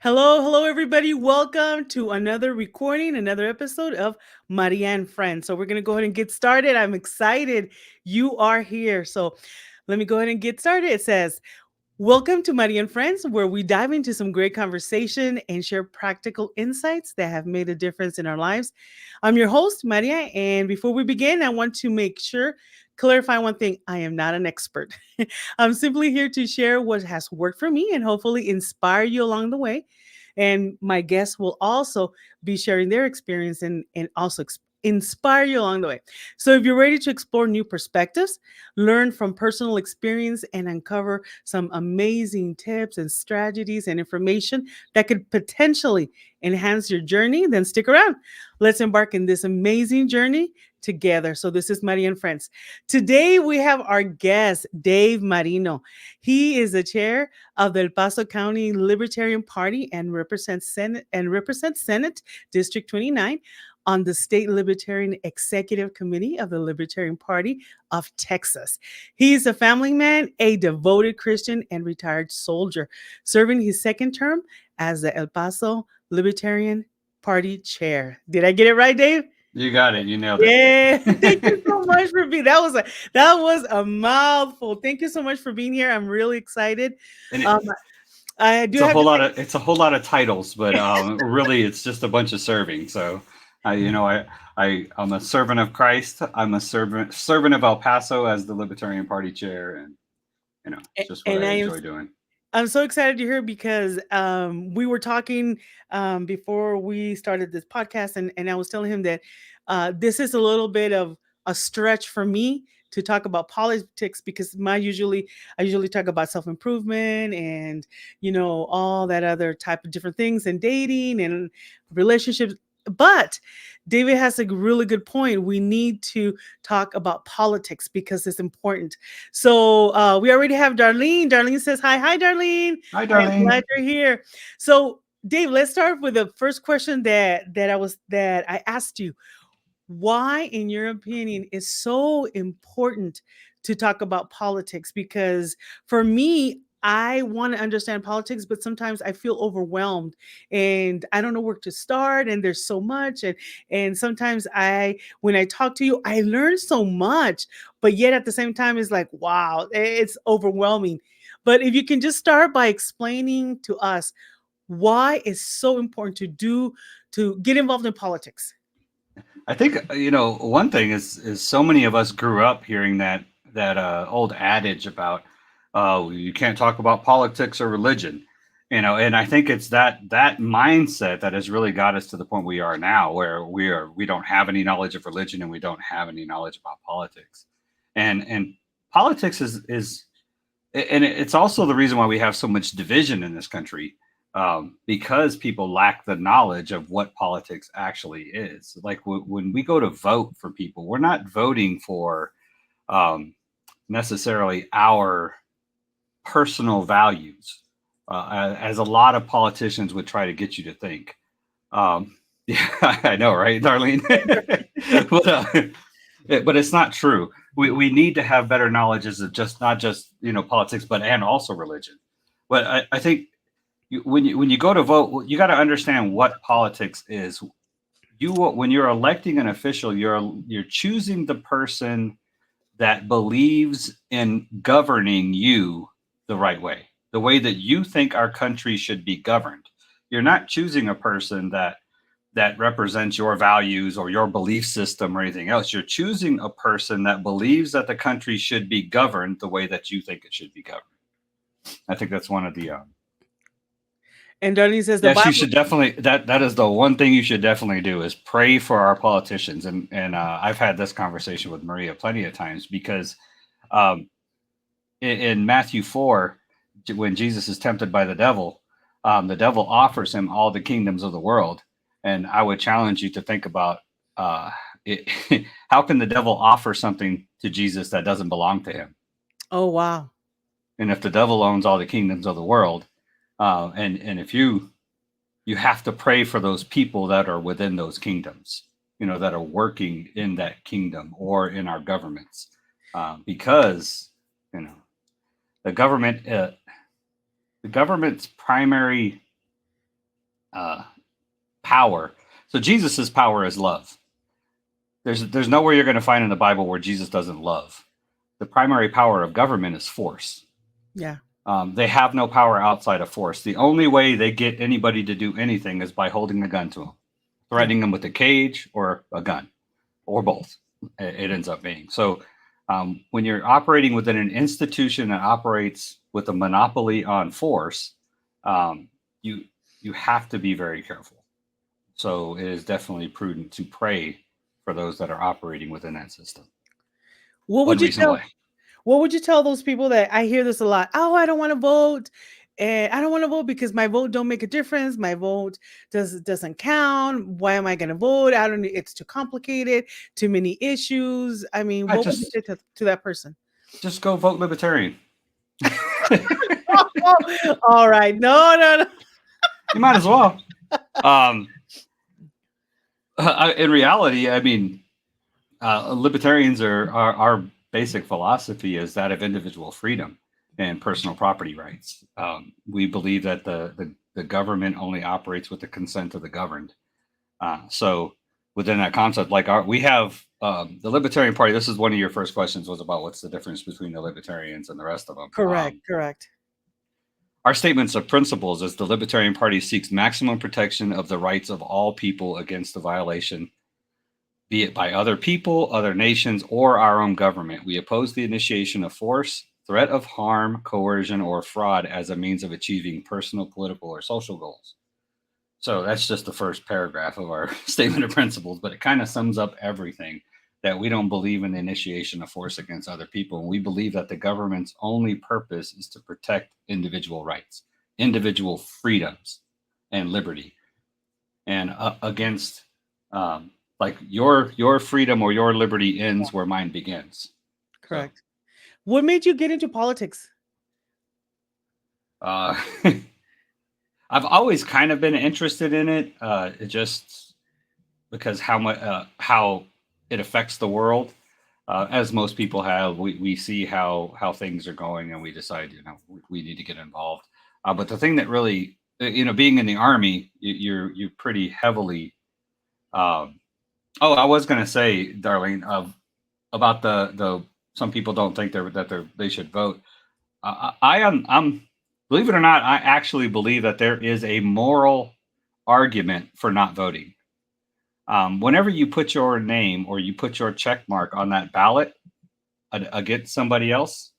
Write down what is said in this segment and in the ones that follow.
Hello, hello, everybody. Welcome to another recording, another episode of Maria and Friends. So, we're going to go ahead and get started. I'm excited you are here. So, let me go ahead and get started. It says, welcome to Maria and Friends, where we dive into some great conversation and share practical insights that have made a difference in our lives. I'm your host, Maria. And before we begin, I want to clarify one thing. I am not an expert. I'm simply here to share what has worked for me and hopefully inspire you along the way. And my guests will also be sharing their experience and also inspire you along the way. So if you're ready to explore new perspectives, learn from personal experience, and uncover some amazing tips and strategies and information that could potentially enhance your journey, then stick around. Let's embark in this amazing journey together. So this is Maria and Friends. Today we have our guest, Dave Marino. He is the chair of the El Paso County Libertarian Party and represents Senate District 29 on the State Libertarian Executive Committee of the Libertarian Party of Texas. He is a family man, a devoted Christian, and retired soldier, serving his second term as the El Paso Libertarian Party chair. Did I get it right, Dave? You got it. You nailed Yeah, thank you it. so much for being. That was a mouthful. Thank you so much for being here. I'm really excited. and Um, I do it's a have whole to lot of titles, but really it's just a bunch of serving. So I you know I'm a servant of Christ. I'm a servant of El Paso as the Libertarian Party chair, and it's say, just what and I I am enjoy doing. I'm so excited to hear because we were talking before we started this podcast, and I was telling him that this is a little bit of a stretch for me to talk about politics because I usually talk about self improvement and all that other type of different things and dating and relationships. But David has a really good point. We need to talk about politics because it's important. So we already have Darlene. Darlene says hi. Hi, Darlene. Hi, I am Darlene. glad you're here. So, Dave, let's start with the first question that I asked you. Why, in your opinion, is so important to talk about politics? Because for me, I want to understand politics, but sometimes I feel overwhelmed and I don't know where to start. And there's so much, and sometimes when I talk to you, I learn so much, but yet at the same time, it's like, wow, it's overwhelming. But if you can just start by explaining to us why it's so important to get involved in politics. I think one thing is so many of us grew up hearing that old adage about you can't talk about politics or religion, and I think it's that mindset that has really got us to the point we are now, where we don't have any knowledge of religion and we don't have any knowledge about politics, and politics is and it's also the reason why we have so much division in this country, because people lack the knowledge of what politics actually is. Like when we go to vote for people, we're not voting for um, necessarily our personal values, as a lot of politicians would try to get you to think. Yeah, I know, right, Darlene? But it's not true. We need to have better knowledges of just not just politics, but and also religion. But I think when you go to vote, you got to understand what politics is. When you're electing an official, you're choosing the person that believes in governing you the right way, the way that you think our country should be governed. You're not choosing a person that represents your values or your belief system or anything else. You're choosing a person that believes that the country should be governed the way that you think it should be governed. I think that's one of the And Darlene says the yes, you Bible. should definitely that is the one thing you should definitely do is pray for our politicians. And I've had this conversation with Maria plenty of times because um, in Matthew 4, when Jesus is tempted by the devil offers him all the kingdoms of the world. And I would challenge you to think about it, how can the devil offer something to Jesus that doesn't belong to him? Oh, wow. And if the devil owns all the kingdoms of the world, and if you have to pray for those people that are within those kingdoms, that are working in that kingdom or in our governments, because you know the government, the government's primary uh, power. So Jesus's power is love. There's nowhere you're going to find in the Bible where Jesus doesn't love. The primary power of government is force. Yeah. They have no power outside of force. The only way they get anybody to do anything is by holding a gun to them, Yeah. threatening them with a cage or a gun, or both. It ends up being so. When you're operating within an institution that operates with a monopoly on force, um, you you have to be very careful. So it is definitely prudent to pray for those that are operating within that system. What One would you reason tell why. What would you tell those people that I hear this a lot? Oh, I don't want to vote. And I don't want to vote because my vote don't make a difference. My vote doesn't count. Why am I going to vote? I don't It's too complicated, too many issues. I mean, I what would you just say to that person? just go vote libertarian. All right. No, no, no. You might as well. Um, in reality, I mean, libertarians are our basic philosophy is that of individual freedom and personal property rights. We believe that the government only operates with the consent of the governed. So within that concept, like we have the Libertarian Party. This is one of your first questions was about what's the difference between the Libertarians and the rest of them. Correct, correct. Our statements of principles is the Libertarian Party seeks maximum protection of the rights of all people against the violation, be it by other people, other nations, or our own government. We oppose the initiation of force, threat of harm, coercion, or fraud as a means of achieving personal, political, or social goals. So that's just the first paragraph of our statement of principles, but it kind of sums up everything that we don't believe in the initiation of force against other people. And we believe that the government's only purpose is to protect individual rights, individual freedoms, and liberty, and against like your freedom or your liberty ends where mine begins. So Correct. What made you get into politics? uh, I've always kind of been interested in it. It just because how it affects the world. As most people have, we see how things are going, and we decide we need to get involved. But the thing that really being in the army, you're pretty heavily. Um, oh, I was gonna say, Darlene, about the some people don't think they should vote. I am I'm believe it or not, I actually believe that there is a moral argument for not voting. Whenever you put your name or you put your check mark on that ballot against somebody else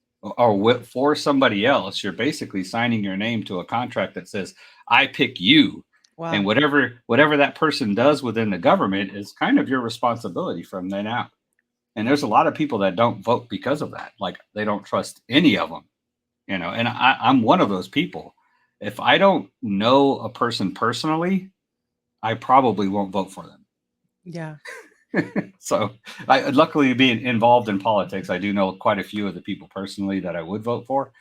for somebody else, you're basically signing your name to a contract that says, I pick you. And Wow. whatever that person does within the government is kind of your responsibility from then out. And there's a lot of people that don't vote because of that. Like they don't trust any of them, and I'm one of those people. If I don't know a person personally, I probably won't vote for them. Yeah. So, luckily, being involved in politics, I do know quite a few of the people personally that I would vote for.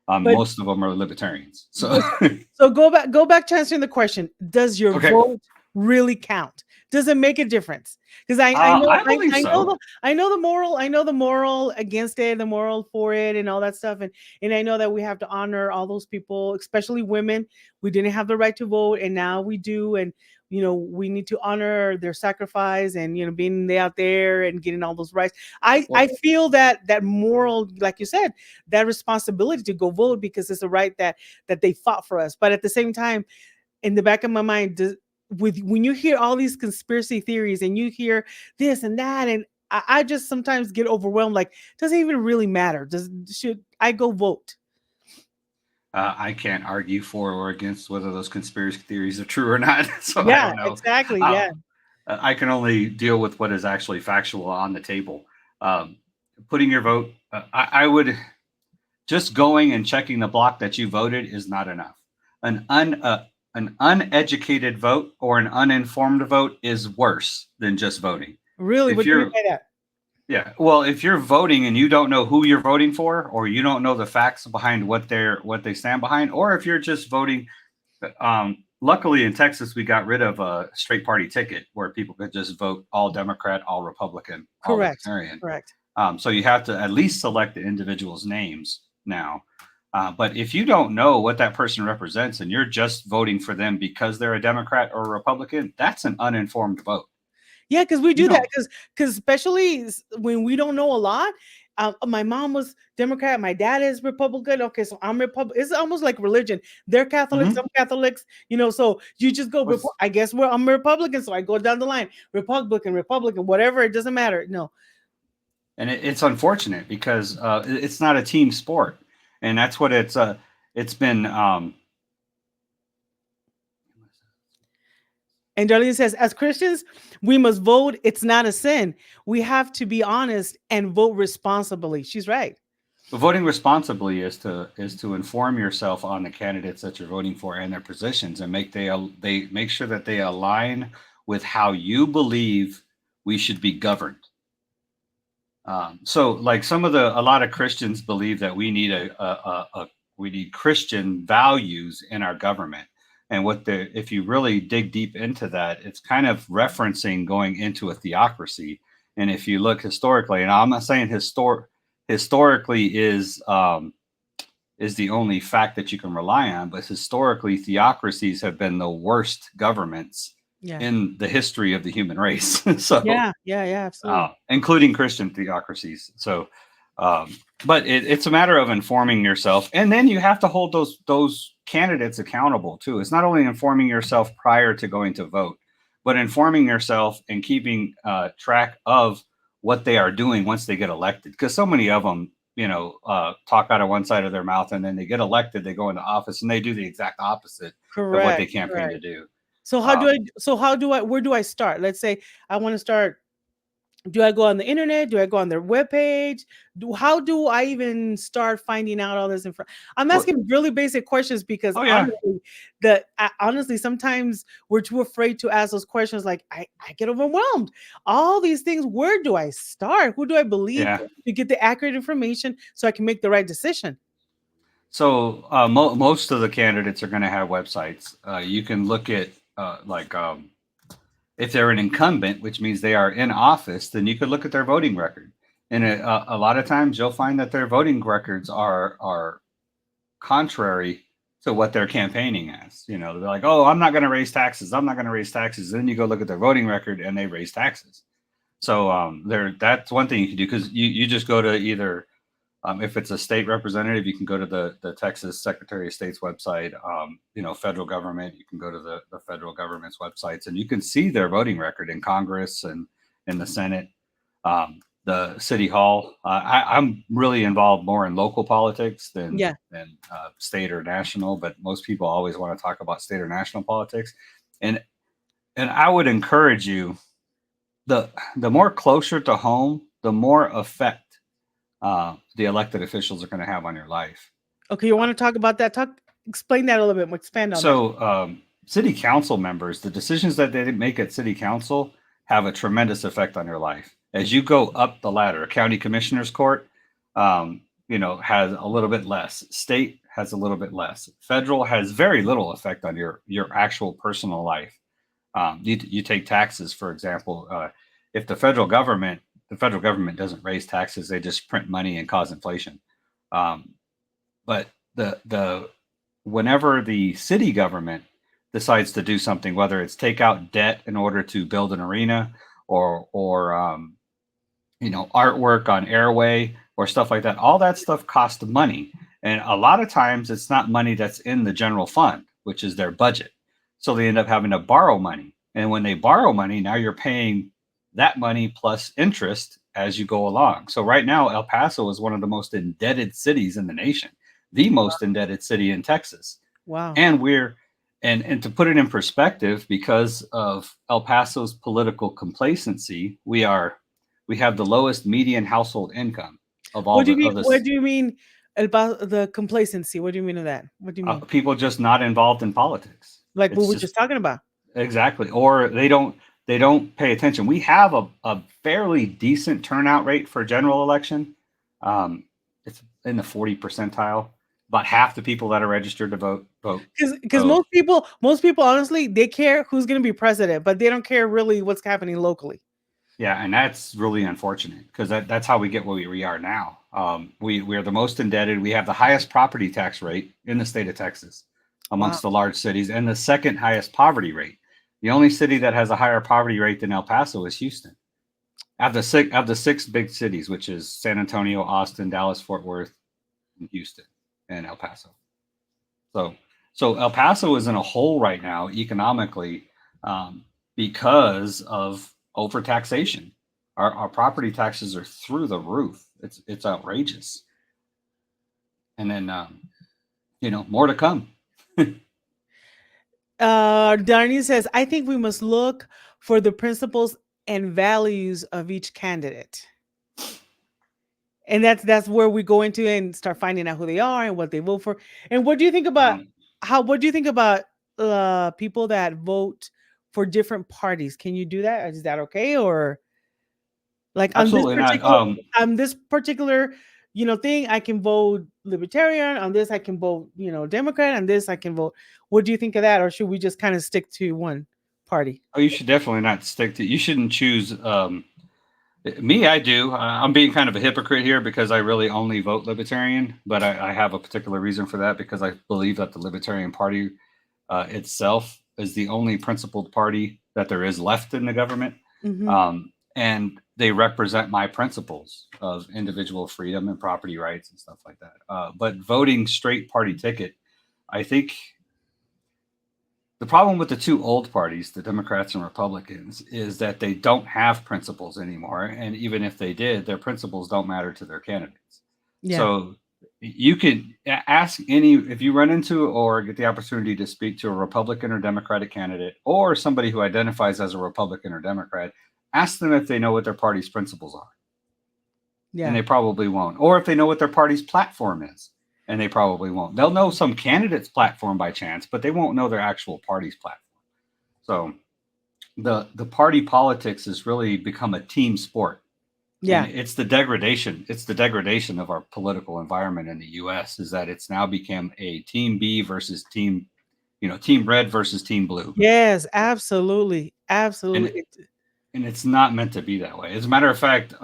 But Most of them are libertarians. So, but so go back to answering the question. Does your okay, vote really count? Does it make a difference? Because I know I believe so. I know the moral against it, the moral for it, and all that stuff. And I know that we have to honor all those people, especially women. We didn't have the right to vote, and now we do. And we need to honor their sacrifice and being out there and getting all those rights. I Well, feel that moral, like you said, that responsibility to go vote because it's a right that they fought for us. But at the same time, in the back of my mind, when you hear all these conspiracy theories and you hear this and that, and I just sometimes get overwhelmed. Like, does it even really matter? Should I go vote? I can't argue for or against whether those conspiracy theories are true or not. So I Yeah, don't know. exactly. Uh, Yeah, I can only deal with what is actually factual on the table. Um, Putting your vote, I would just going and checking the block that you voted is not enough. An uneducated vote or an uninformed vote is worse than just voting. really. If What do you mean you're by that? Yeah, well, if you're voting and you don't know who you're voting for, or you don't know the facts behind what they stand behind, or if you're just voting, luckily in Texas we got rid of a straight party ticket where people could just vote all Democrat, all Republican, all Correct. Libertarian. Correct. So you have to at least select the individual's names now. But if you don't know what that person represents and you're just voting for them because they're a Democrat or a Republican, that's an uninformed vote. Yeah, because we You do that don't. because especially when we don't know a lot. My mom was Democrat, my dad is Republican. Okay, so I'm Republican. It's almost like religion. They're Catholics, I'm Hmm. Catholics. So you just go. What's I guess I'm a Republican, so I go down the line. Republican, Republican, whatever. It doesn't matter. No, and it's unfortunate because it's not a team sport, and that's what it's been. and Darlene says, as Christians, we must vote. It's not a sin. We have to be honest and vote responsibly. She's right. Voting responsibly is to inform yourself on the candidates that you're voting for and their positions, and they make sure that they align with how you believe we should be governed. So, like a lot of Christians believe that we need Christian values in our government, and if you really dig deep into that, it's kind of referencing going into a theocracy. And if you look historically, and I'm not saying historically is the only fact that you can rely on, but historically theocracies have been the worst governments Yeah. in the history of the human race. So Yeah. Yeah. Yeah. Absolutely. including Christian theocracies. So, but it's a matter of informing yourself, and then you have to hold those candidates accountable too. It's not only informing yourself prior to going to vote, but informing yourself and keeping track of what they are doing once they get elected. Because so many of them, talk out of one side of their mouth, and then they get elected, they go into office, and they do the exact opposite of what they Correct. campaign to Correct. do. So Um, how do I where do I start? Let's say I want to start. Do I go on the internet? Do I go on their webpage? How do I even start finding out all this info? I'm well, asking really basic questions because oh yeah. honestly sometimes we're too afraid to ask those questions. Like I get overwhelmed. All these things. Where do I start? Who do I believe Yeah. to get the accurate information so I can make the right decision? So most of the candidates are going to have websites. You can look at if they're an incumbent, which means they are in office, then you could look at their voting record. And a lot of times you'll find that their voting records are contrary to what they're campaigning as. They're like, oh, I'm not going to raise taxes. I'm not going to raise taxes. Then you go look at their voting record and they raise taxes. So that's one thing you can do because you just go to either if it's a state representative, you can go to the Texas Secretary of State's website. Federal government, you can go to the federal government's websites, and you can see their voting record in Congress and in the Senate, the City Hall. I'm really involved more in local politics than Yeah. state or national, but most people always want to talk about state or national politics, and and I would encourage you the more closer to home, the more effect the elected officials are going to have on your life. Okay, you Uh, want to talk about that? Explain that a little bit more. Expand on that. so, city council members, the decisions that they make at city council have a tremendous effect on your life. As you go up the ladder, county commissioner's court, has a little bit less. State has a little bit less. Federal has very little effect on your actual personal life. You take taxes, for example. If the federal government doesn't raise taxes, they just print money and cause inflation. Um, but the whenever the city government decides to do something, whether it's take out debt in order to build an arena or artwork on airway or stuff like that, all that stuff costs money, and a lot of times it's not money that's in the general fund, which is their budget. So they end up having to borrow money, and when they borrow money, now you're paying that money plus interest as you go along. So right now El Paso is one of the most indebted cities in the nation, the most indebted city in Texas. Wow. And we're and to put it in perspective, because of El Paso's political complacency, we have the lowest median household income of all What do you the mean? of What this do you mean about the complacency? What do you mean of that? What do you mean? people just not involved in politics. Like what It's we're just just talking about? exactly, or they don't pay attention. We have a fairly decent turnout rate for general election. Um, it's in the 40 percentile. About half the people that are registered to Because vote. most people honestly they care who's going to be president, but they don't care really what's happening locally. Yeah, and that's really unfortunate because that's how we get where we are now. We are the most indebted. We have the highest property tax rate in the state of Texas Wow. amongst the large cities, and the second highest poverty rate. The only city that has a higher poverty rate than El Paso is Houston. Of the six big cities, which is San Antonio, Austin, Dallas, Fort Worth, and Houston, and El Paso. So so El Paso is in a hole right now economically, um, because of overtaxation. Our property taxes are through the roof. It's outrageous. And then more to come. Darnie says, I think we must look for the principles and values of each candidate. And that's where we go into and start finding out who they are and what they vote for. And what do you think about Um, what do you think about people that vote for different parties? Can you do that? Is that okay? Or like Absolutely not. on this particular, thing, I can vote libertarian, on this I can vote, Democrat, on this I can vote. What do you think of that? Or should we just kind of stick to one party? Oh, you should definitely not stick to. You shouldn't choose. Me, I do. I'm being kind of a hypocrite here because I really only vote Libertarian, but I have a particular reason for that because I believe that the Libertarian Party itself is the only principled party that there is left in the government. Hmm. And they represent my principles of individual freedom and property rights and stuff like that. But voting straight party ticket, I think the problem with the two old parties, the Democrats and Republicans, is that they don't have principles anymore. And even if they did, their principles don't matter to their candidates. Yeah. So you could ask any, if you run into or get the opportunity to speak to a Republican or Democratic candidate or somebody who identifies as a Republican or Democrat, ask them if they know what their party's principles are. And Yeah. they probably won't. Or if they know what their party's platform is, and they probably won't. They'll know some candidate's platform by chance, but they won't know their actual party's platform. So the party politics has really become a team sport, and Yeah. it's the degradation of our political environment in the US is that it's now become a team B versus team red versus team blue. Yes, absolutely. And Absolutely. and it's not meant to be that way. As a matter of fact,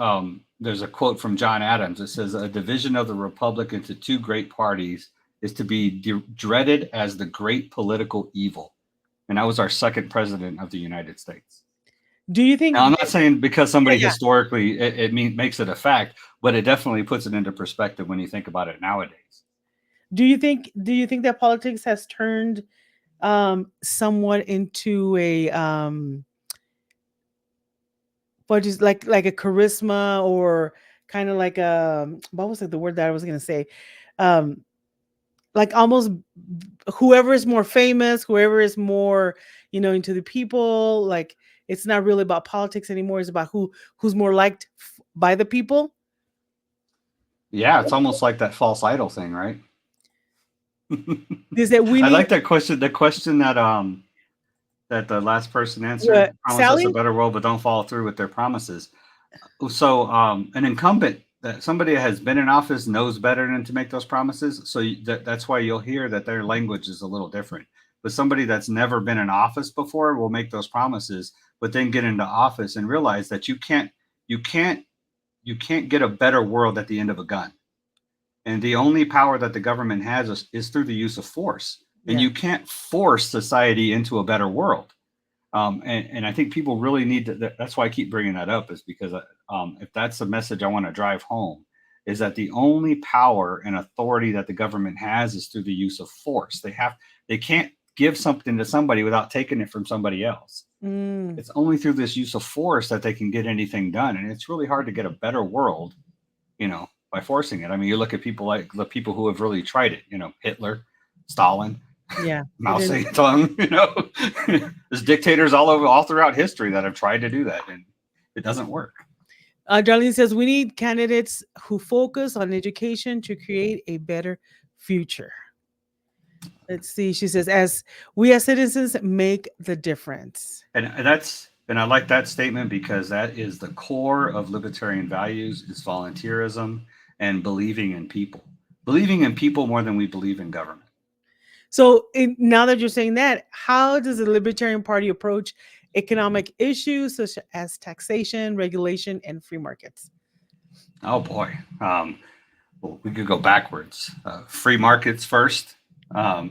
there's a quote from John Adams. It says, "A division of the republic into two great parties is to be dreaded as the great political evil." And that was our second president of the United States. Do you think Now, I'm not saying because yeah, somebody yeah. historically makes it a fact, but it definitely puts it into perspective when you think about it nowadays. Do you think that politics has turned somewhat into a what is like a charisma, or kind of like what was it, the word that I was going to say, um like almost whoever is more famous, whoever is more, into the people, like it's not really about politics anymore, it's about who's more liked by the people. Yeah, it's almost like that false idol thing, right? Is that we I need like that question. The question that the last person answered: what, promise us a Sally? better world, but don't follow through with their promises. So, an incumbent, that somebody that has been in office knows better than to make those promises. So that's why you'll hear that their language is a little different. But somebody that's never been in office before will make those promises, but then get into office and realize that you can't, you can't get a better world at the end of a gun. And the only power that the government has is through the use of force. And Yeah. you can't force society into a better world. And I think people really need to. That's why I keep bringing that up, is because if that's the message I want to drive home, is that the only power and authority that the government has is through the use of force. They can't give something to somebody without taking it from somebody else. Mm, It's only through this use of force that they can get anything done, and it's really hard to get a better world, by forcing it. I mean, you look at people like the people who have really tried it. Hitler, Stalin, yeah, it Mao didn't. Zedong. There's dictators all throughout history that have tried to do that, and it doesn't work. Darlene says we need candidates who focus on education to create a better future. Let's see. She says, as we as citizens make the difference. And I like that statement because that is the core of libertarian values is volunteerism and believing in people more than we believe in government. So now that you're saying that, how does the Libertarian Party approach economic issues such as taxation, regulation, and free markets. Oh boy. Well, we could go backwards. Free markets first,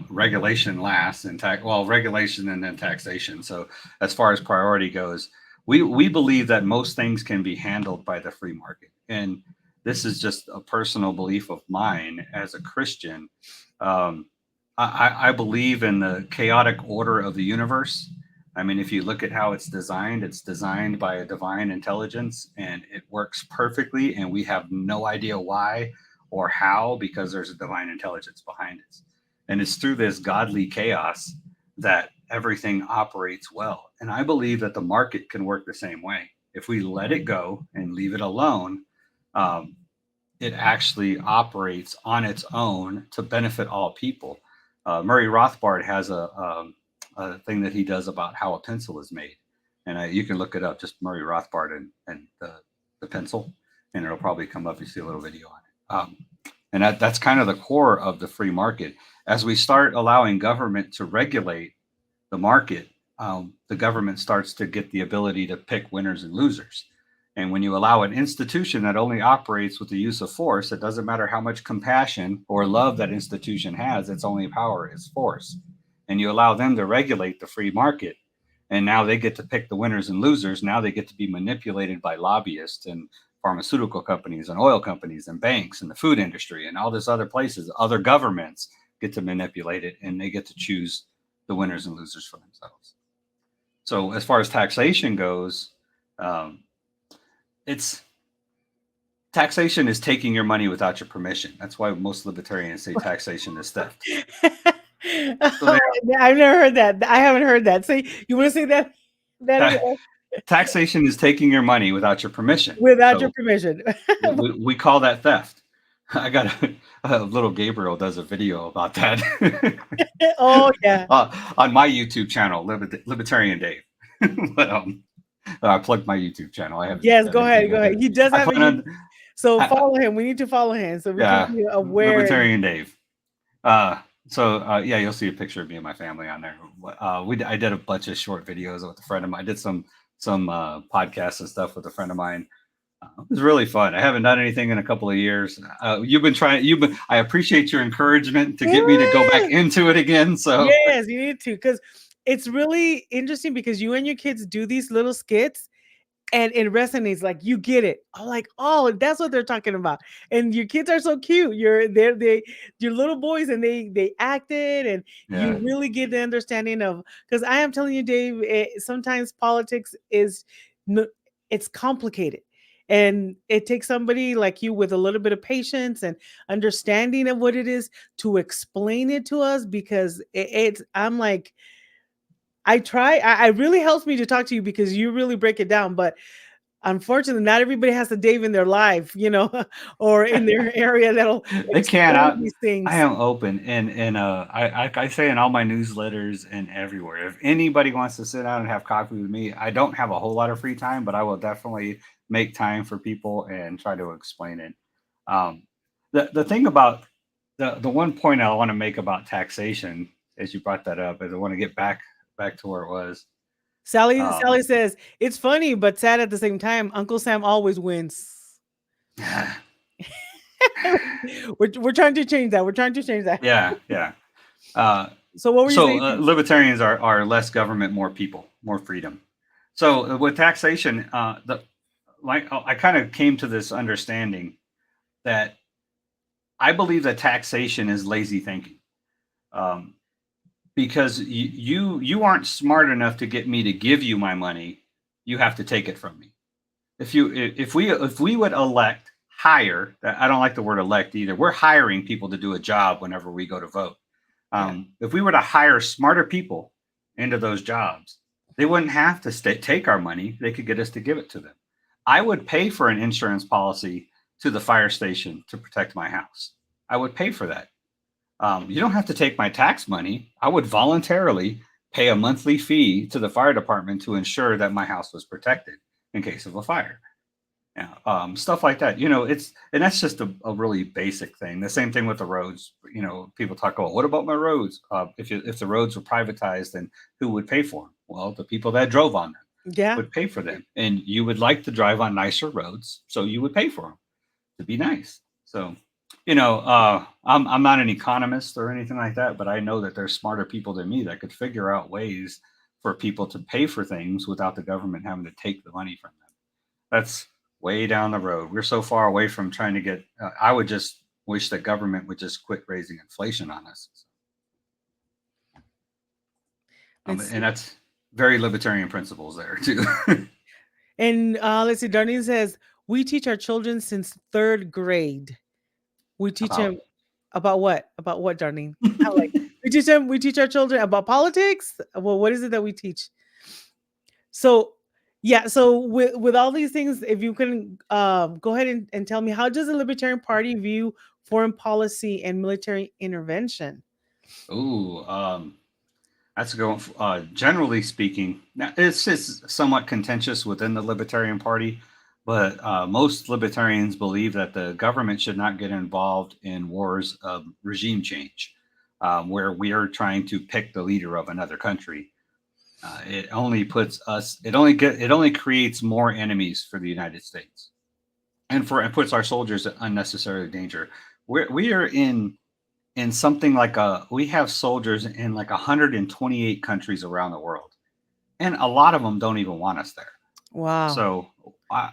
regulation last, and regulation and then taxation. So as far as priority goes, we believe that most things can be handled by the free market, and this is just a personal belief of mine as a Christian. Um, I believe in the chaotic order of the universe. I mean, if you look at how it's designed by a divine intelligence and it works perfectly, and we have no idea why or how, because there's a divine intelligence behind it. And it's through this godly chaos that everything operates well. And I believe that the market can work the same way. If we let it go and leave it alone, um, it actually operates on its own to benefit all people. Murray Rothbard has a thing that he does about how a pencil is made. And you can look it up, just Murray Rothbard and the pencil, and it'll probably come up. You see a little video on it. And that's kind of the core of the free market. As we start allowing government to regulate the market, the government starts to get the ability to pick winners and losers. And when you allow an institution that only operates with the use of force, it doesn't matter how much compassion or love that institution has, its only power is force. And you allow them to regulate the free market, and now they get to pick the winners and losers. Now they get to be manipulated by lobbyists and pharmaceutical companies and oil companies and banks and the food industry and all this other places. Other governments get to manipulate it, and they get to choose the winners and losers for themselves. So as far as taxation goes, um, it's taxation is taking your money without your permission. That's why most libertarians say taxation is theft. So Oh, I've never heard that. I haven't heard that. Say, you want to say that again? taxation is taking your money without your permission. Without your So permission. we call that theft. I got a little Gabriel does a video about that Oh yeah. on my YouTube channel, Libertarian Dave. But I plugged my YouTube channel. I haven't Yes, done go ahead. anything Go with ahead. it. He does I have a plan on, so I, follow him. We need to follow him so we can yeah, be aware. Libertarian Dave. Yeah, you'll see a picture of me and my family on there. I did a bunch of short videos with a friend of mine. I did some podcasts and stuff with a friend of mine. It was really fun. I haven't done anything in a couple of years. You've been trying. I appreciate your encouragement to get me to go back into it again. So Yes, you need to, because it's really interesting because you and your kids do these little skits and it resonates, like you get it. I'm like, oh, that's what they're talking about. And your kids are so cute. You're little boys, and they acted, and yeah, you really get the understanding of, because I am telling you, Dave, sometimes politics is it's complicated. And it takes somebody like you with a little bit of patience and understanding of what it is to explain it to us, because it's I'm like, I try. I really helps me to talk to you because you really break it down. But unfortunately, not everybody has a Dave in their life, or in their area that'll they can. explain these I things. am open, and I say in all my newsletters and everywhere. If anybody wants to sit down and have coffee with me, I don't have a whole lot of free time, but I will definitely make time for people and try to explain it. Um, the thing about the one point I want to make about taxation, as you brought that up, is I want to get back to where it was. Sally Um, says it's funny but sad at the same time. Uncle Sam always wins. We're trying to change that. We're trying to change that. yeah, yeah. Uh, So what were you so saying? libertarians are less government, more people, more freedom. So with taxation, I kind of came to this understanding that I believe that taxation is lazy thinking, um, because you aren't smart enough to get me to give you my money. You have to take it from me. If we would hire, I don't like the word elect either. We're hiring people to do a job whenever we go to vote. Yeah. If we were to hire smarter people into those jobs, they wouldn't have to take our money. They could get us to give it to them. I would pay for an insurance policy to the fire station to protect my house. I would pay for that. You don't have to take my tax money. I would voluntarily pay a monthly fee to the fire department to ensure that my house was protected in case of a fire. Yeah, stuff like that. It's and that's just a really basic thing. The same thing with the roads. People talk about what about my roads? If the roads were privatized, then who would pay for them? Well, the people that drove on them Yeah. would pay for them, and you would like to drive on nicer roads, so you would pay for them to be nice. So, I'm not an economist or anything like that, but I know that there's smarter people than me that could figure out ways for people to pay for things without the government having to take the money from them. That's way down the road. We're so far away from trying to get. I would just wish that government would just quit raising inflation on us. Let's And see. that's very libertarian principles there too. And let's see. Darlene says we teach our children since third grade. We teach About them about what? About what, Darlene? How, like, we teach our children about politics. Well, what is it that we teach? So yeah, so with all these things, if you can go ahead and tell me, how does the Libertarian Party view foreign policy and military intervention? ooh, that's a good one. Generally speaking, now it's just somewhat contentious within the Libertarian Party, but most libertarians believe that the government should not get involved in wars of regime change, where we are trying to pick the leader of another country. It only puts us. It only creates more enemies for the United States, and puts our soldiers at unnecessary danger. We are in something like a we have soldiers in like 128 countries around the world, and a lot of them don't even want us there. Wow. So, uh, Why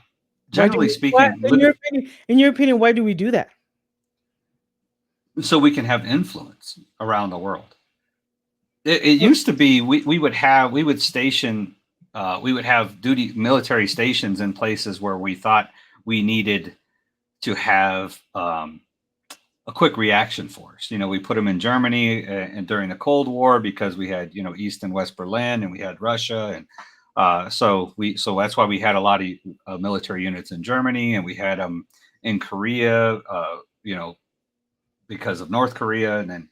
do generally we, what speaking, in your opinion, why do we do that? so we can have influence around the world. It What- used to be we would station we would have duty military stations in places where we thought we needed to have a quick reaction force. We put them in Germany and during the Cold War because we had East and West Berlin and we had Russia, and so that's why we had a lot of military units in Germany, and we had them in Korea. You know because of North Korea, and then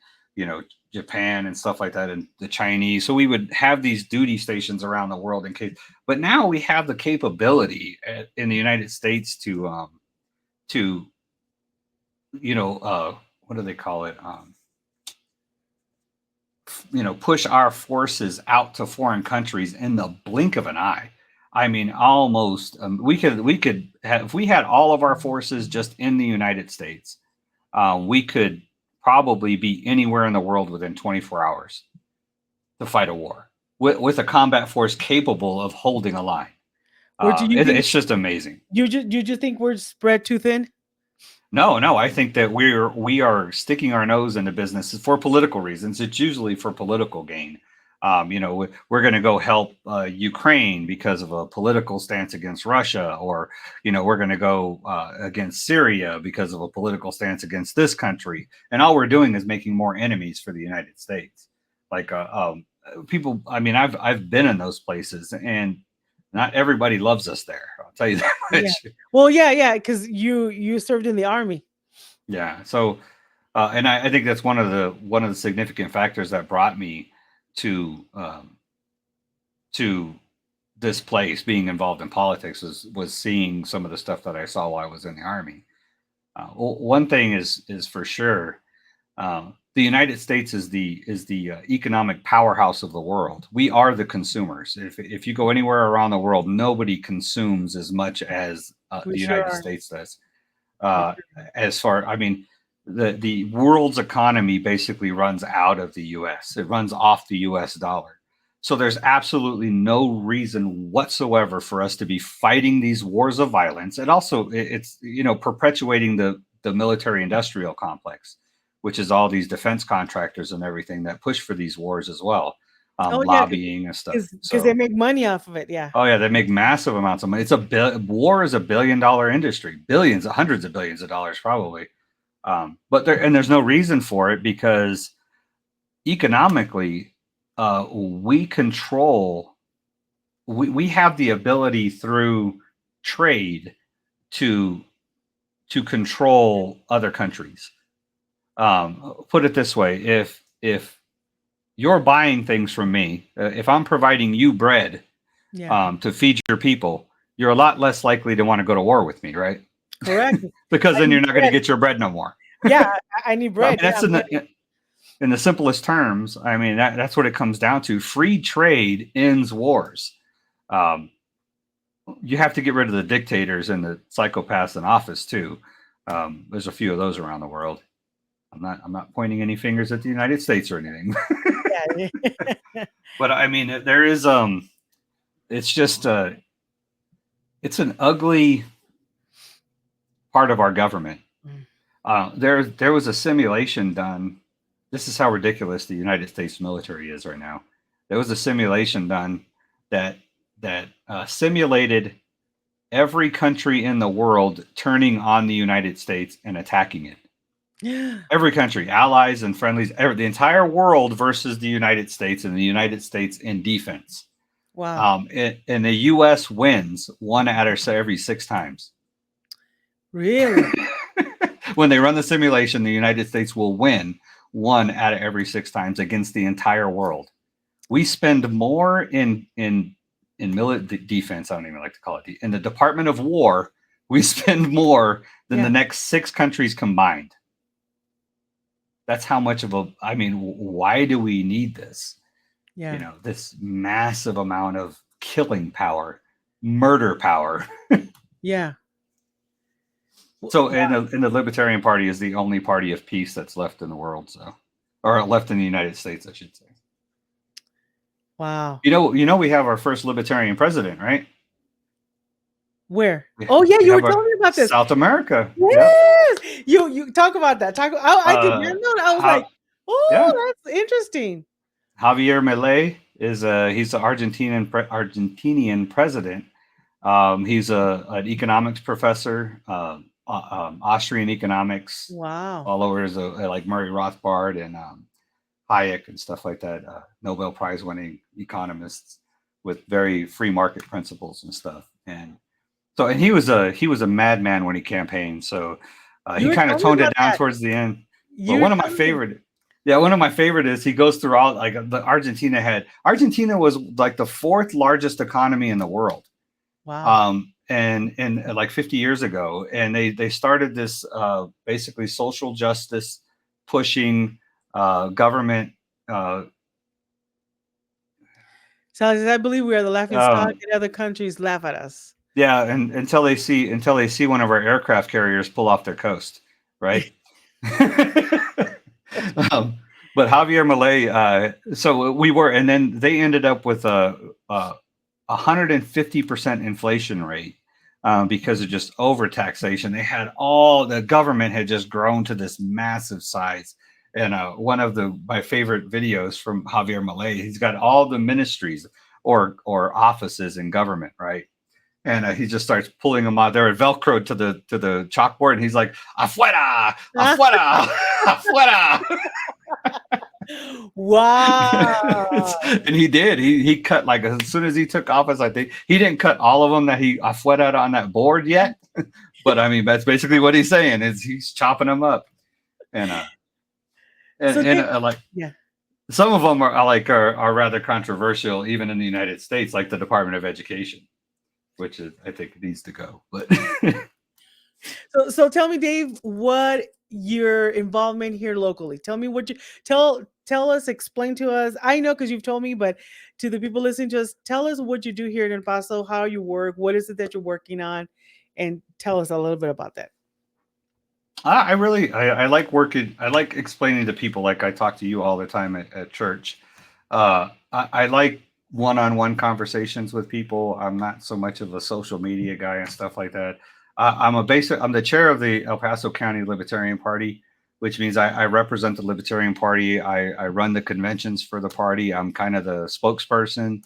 Japan and stuff like that, and the Chinese. So we would have these duty stations around the world in case. But now we have the capability in the United States to what do they call it? Push our forces out to foreign countries in the blink of an eye. I mean, almost. We could have, if we had all of our forces just in the United States, we could probably be anywhere in the world within 24 hours to fight a war with a combat force capable of holding a line. Or do you think It's just amazing. you just think we're spread too thin? No, no, I think that we are sticking our nose into businesses for political reasons. It's usually for political gain. We're going to go help Ukraine because of a political stance against Russia, or we're going to go against Syria because of a political stance against this country. And all we're doing is making more enemies for the United States. Like people, I mean, I've been in those places, and not everybody loves us there. I'll tell you that Yeah. much. Well, yeah, yeah, because you served in the army. Yeah. So, and I think that's one of the significant factors that brought me to to this place, being involved in politics, was seeing some of the stuff that I saw while I was in the army. One thing is for sure, the United States is the economic powerhouse of the world. We are the consumers. If you go anywhere around the world, nobody consumes as much as We the sure United are. States does. We uh, sure are. as far, I mean, the world's economy basically runs out of the U.S. It runs off the U.S. dollar. So there's absolutely no reason whatsoever for us to be fighting these wars of violence. And also, it's perpetuating the military industrial complex, which is all these defense contractors and everything that push for these wars as well, Oh yeah, lobbying and stuff. because they So make money off of it. Yeah. oh yeah, they make massive amounts of money. War is $1 billion industry, billions, hundreds of billions of dollars probably. There's no reason for it because economically, we control. We have the ability through trade to control other countries. Put it this way: if you're buying things from me, if I'm providing you bread Yeah. to feed your people, you're a lot less likely to want to go to war with me, right? Correct. Because I then need you're not going to bread. get your bread no more. Yeah, I need I mean, bread. Yeah, that's I'm getting. in the simplest terms. I mean, that's what it comes down to. Free trade ends wars. Um, you have to get rid of the dictators and the psychopaths in office too. There's a few of those around the world. I'm not pointing any fingers at the United States or anything, Yeah. but I mean, there is it's just it's an ugly part of our government. Mm. There was a simulation done. This is how ridiculous the United States military is right now. There was a simulation done that simulated every country in the world turning on the United States and attacking it. Every country, allies and friendlies, the entire world versus the United States, and the United States in defense. Wow. And the U.S. wins one out of every 6 times. Really? When they run the simulation, the United States will win one out of every 6 times against the entire world. We spend more in military defense. I don't even like to call it in the Department of War. We spend more than the Yeah. next 6 countries combined. That's how much of a. I mean, why do we need this? Yeah. This massive amount of killing power, murder power. Yeah. So, in the Libertarian Party is the only party of peace that's left in the world. So, or left in the United States, I should say. Wow. We have our first Libertarian president, right? Where? Oh yeah, We you were have our telling me about this. South America. Yep. Yes. You talk about that. I did not Uh, know. I was like, how? Yeah. oh, that's interesting. Javier Milei is he's the Argentinian president. He's an economics professor, Austrian economics. Wow. Followers like Murray Rothbard and Hayek and stuff like that. Nobel Prize winning economists with very free market principles and stuff. And he was a madman when he campaigned. So You he were kind of telling me toned it about down that. towards the end. But You were one of my telling me. favorite, yeah, one of my favorite is he goes through all like the Argentina was like the fourth largest economy in the world. Wow. And like 50 years ago, and they started this basically social justice pushing government. Uh, So I believe we are the laughing stock, um, and other countries laugh at us. yeah, and until they see one of our aircraft carriers pull off their coast, right? um, but Javier Milei, so we were, and then they ended up with a 150% inflation rate because of just overtaxation. They had the government had just grown to this massive size. And one of my favorite videos from Javier Milei, he's got all the ministries or offices in government, right? And he just starts pulling them out. They're velcroed to the chalkboard, and he's like, "Afuera, afuera, afuera." Wow. And he did. He cut like as soon as he took office. I think he didn't cut all of them that he afuera on that board yet. But I mean, that's basically what he's saying is he's chopping them up, and So and like yeah. some of them are rather controversial, even in the United States, like the Department of Education, which is I think needs to go. But So tell me, Dave, what your involvement here locally. Tell me what you tell us, explain to us. I know because you've told me, but to the people listening to us, tell us what you do here in El Paso, how you work, what is it that you're working on, and tell us a little bit about that. I really I like working. I like explaining to people like I talk to you all the time at church. I like one-on-one conversations with people. I'm not so much of a social media guy and stuff like that. I'm the chair of the El Paso County Libertarian Party, which means I represent the Libertarian Party. I run the conventions for the party. I'm kind of the spokesperson.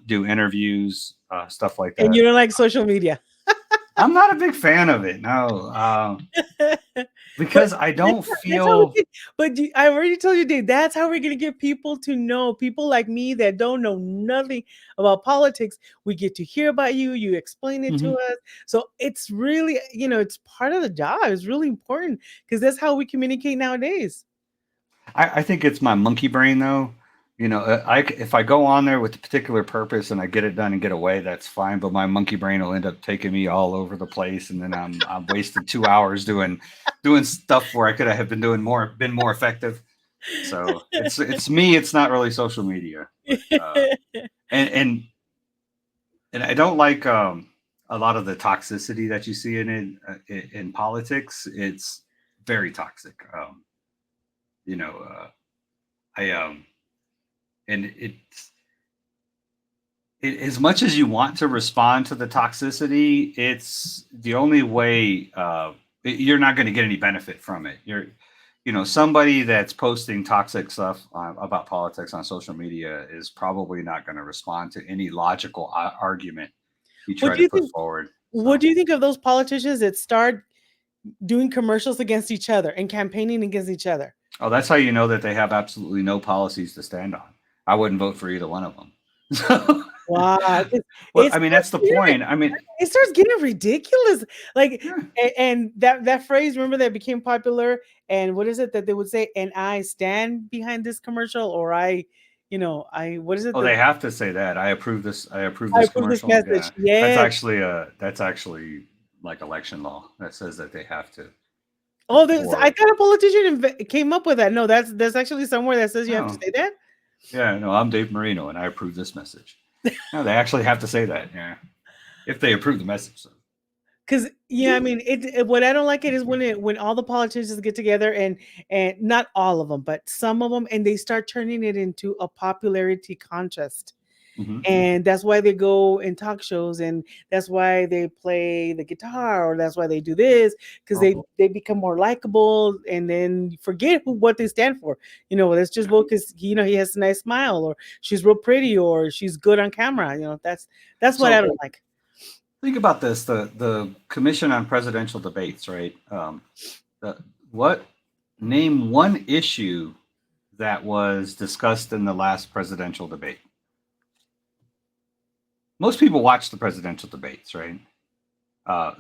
Do interviews, stuff like And that. you don't like social media. I'm not a big fan of it. No, But because I don't that's how we feel. get. But I already told you, Dave. That's how we're gonna get people to know. People like me that don't know nothing about politics. We get to hear about you. You explain it to Mhm. us. So it's really, it's part of the job. It's really important because that's how we communicate nowadays. I think it's my monkey brain though. if I go on there with a particular purpose and I get it done and get away, that's fine. But my monkey brain will end up taking me all over the place, and then I'm wasted 2 hours doing stuff where I could have been more effective. So it's me. It's not really social media, but and and and I don't like a lot of the toxicity that you see in politics. It's very toxic. You know, I and as much as you want to respond to the toxicity, it's the only way you're not going to get any benefit from it. Somebody that's posting toxic stuff about politics on social media is probably not going to respond to any logical argument you what try do to you put think? forward. What So, do you think of those politicians that start doing commercials against each other and campaigning against each other? oh, that's how you know that they have absolutely no policies to stand on. I wouldn't vote for either one of them. So, Wow, well, it I mean, starts that's the getting point. I mean, it starts getting ridiculous. Like, yeah. and that phrase, remember that became popular. And what is it that they would say? And I stand behind this commercial, or I what is it Oh, that they have to say that. I approve this. I approve I this approve this commercial. message? Yeah, Yes. that's actually like election law that says that they have to. Oh, I Or thought a politician came up with that. No, that's actually somewhere that says you have to no, say that. yeah, no, I'm Dave Marino and I approve this message. No, they actually have to say that. Yeah, if they approve the message. So. Because yeah, I mean, what I don't like it is when all the politicians get together and not all of them, but some of them, and they start turning it into a popularity contest. Mm-hmm. And that's why they go in talk shows, and that's why they play the guitar, or that's why they do this, because Oh, they become more likable, and then you forget what they stand for. Let's just yeah. vote because he has a nice smile, or she's real pretty, or she's good on camera. That's what I So don't like. think about this: the Commission on Presidential Debates, right? The, what name one issue that was discussed in the last presidential debate? Most people watch the presidential debates, right?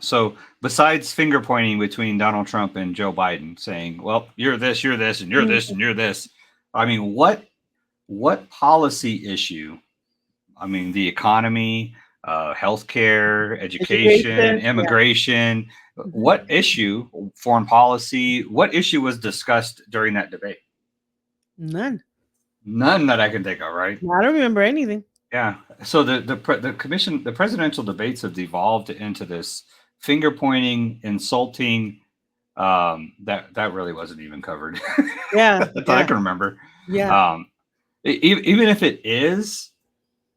So besides finger pointing between Donald Trump and Joe Biden, saying, "Well, you're this, and you're this, and you're this," I mean, what policy issue? I mean, the economy, healthcare, education, Education, yeah. immigration. Mhm. What issue, foreign policy? What issue was discussed during that debate? None. None that I can think of, right? I don't remember anything. Yeah. So the presidential debates have devolved into this finger pointing, insulting. That really wasn't even covered Yeah, that I yeah, can remember. yeah. Um, even if it is,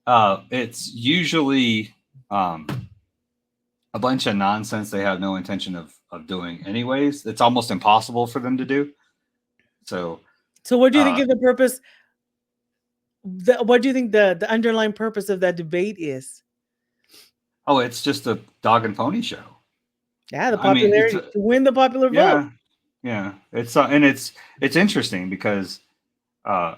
it's usually um, a bunch of nonsense they have no intention of doing anyways. It's almost impossible for them to do. So, So, what do you think uh, of the purpose? What do you think the underlying purpose of that debate is? oh, it's just a dog and pony show. Yeah, the I mean, it's popularity to win the popular vote. yeah, yeah. It's interesting because uh,